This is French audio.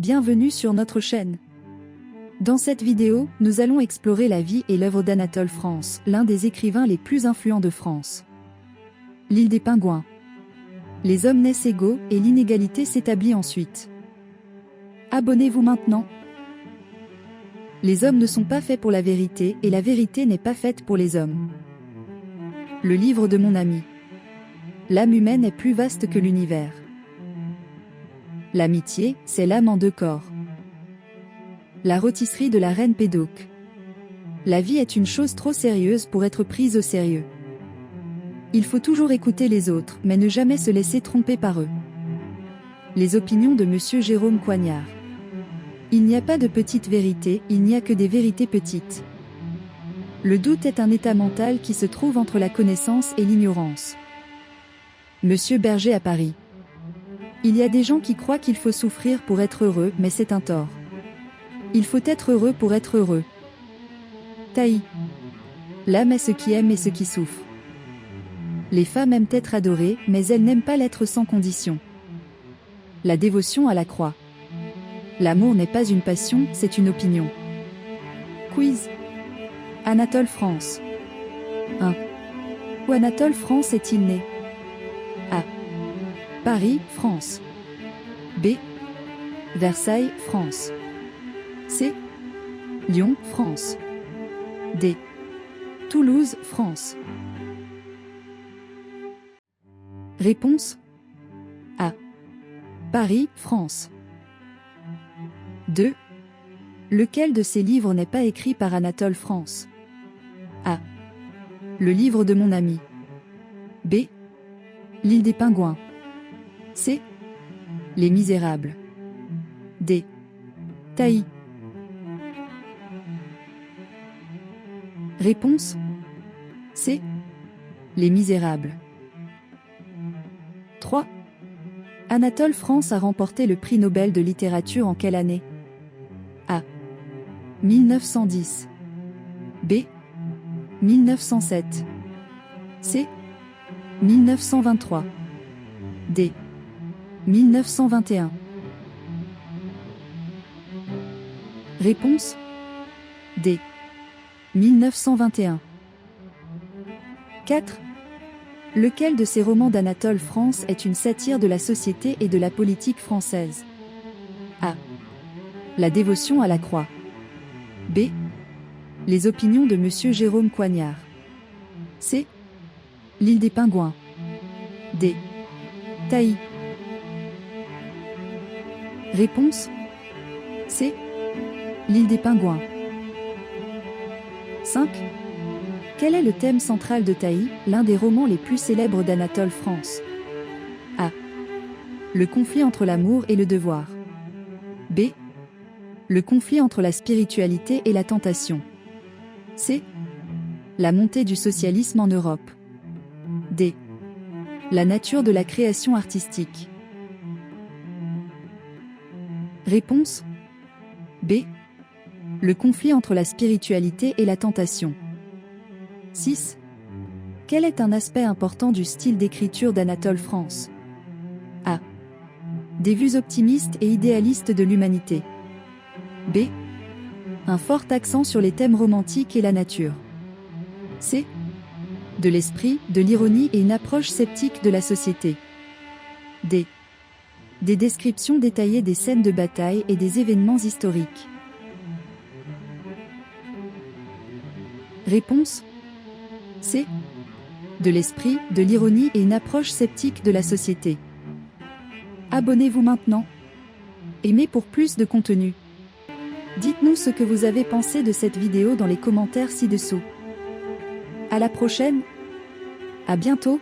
Bienvenue sur notre chaîne. Dans cette vidéo, nous allons explorer la vie et l'œuvre d'Anatole France, l'un des écrivains les plus influents de France. L'île des Pingouins. Les hommes naissent égaux et l'inégalité s'établit ensuite. Abonnez-vous maintenant. Les hommes ne sont pas faits pour la vérité et la vérité n'est pas faite pour les hommes. Le livre de mon ami. L'âme humaine est plus vaste que l'univers. L'amitié, c'est l'âme en deux corps. La rôtisserie de la reine Pédoc. La vie est une chose trop sérieuse pour être prise au sérieux. Il faut toujours écouter les autres, mais ne jamais se laisser tromper par eux. Les opinions de Monsieur Jérôme Coignard. Il n'y a pas de petite vérité, il n'y a que des vérités petites. Le doute est un état mental qui se trouve entre la connaissance et l'ignorance. Monsieur Berger à Paris. Il y a des gens qui croient qu'il faut souffrir pour être heureux, mais c'est un tort. Il faut être heureux pour être heureux. Taï. L'âme est ce qui aime et ce qui souffre. Les femmes aiment être adorées, mais elles n'aiment pas l'être sans condition. La dévotion à la croix. L'amour n'est pas une passion, c'est une opinion. Quiz. Anatole France. 1. Où Anatole France est-il né? A. Paris, France. B. Versailles, France. C. Lyon, France. D. Toulouse, France. Réponse A. Paris, France. 2. Lequel de ces livres n'est pas écrit par Anatole France? A. Le livre de mon ami. B. L'île des Pingouins. C. Les Misérables. D. Taï. Réponse C. Les Misérables. 3. Anatole France a remporté le prix Nobel de littérature en quelle année? A. 1910. B. 1907. C. 1923. D. 1921. Réponse D. 1921. 4. Lequel de ces romans d'Anatole France est une satire de la société et de la politique française? A. La dévotion à la croix. B. Les opinions de Monsieur Jérôme Coignard. C. L'île des Pingouins. D. Taï. Réponse C. L'île des Pingouins. 5. Quel est le thème central de Taï, l'un des romans les plus célèbres d'Anatole France? A. Le conflit entre l'amour et le devoir. B. Le conflit entre la spiritualité et la tentation. C. La montée du socialisme en Europe. D. La nature de la création artistique. Réponse B. Le conflit entre la spiritualité et la tentation. 6. Quel est un aspect important du style d'écriture d'Anatole France? A. Des vues optimistes et idéalistes de l'humanité. B. Un fort accent sur les thèmes romantiques et la nature. C. De l'esprit, de l'ironie et une approche sceptique de la société. D. Des descriptions détaillées des scènes de bataille et des événements historiques. Réponse C. De l'esprit, de l'ironie et une approche sceptique de la société. Abonnez-vous maintenant. Aimez pour plus de contenu. Dites-nous ce que vous avez pensé de cette vidéo dans les commentaires ci-dessous. À la prochaine. À bientôt.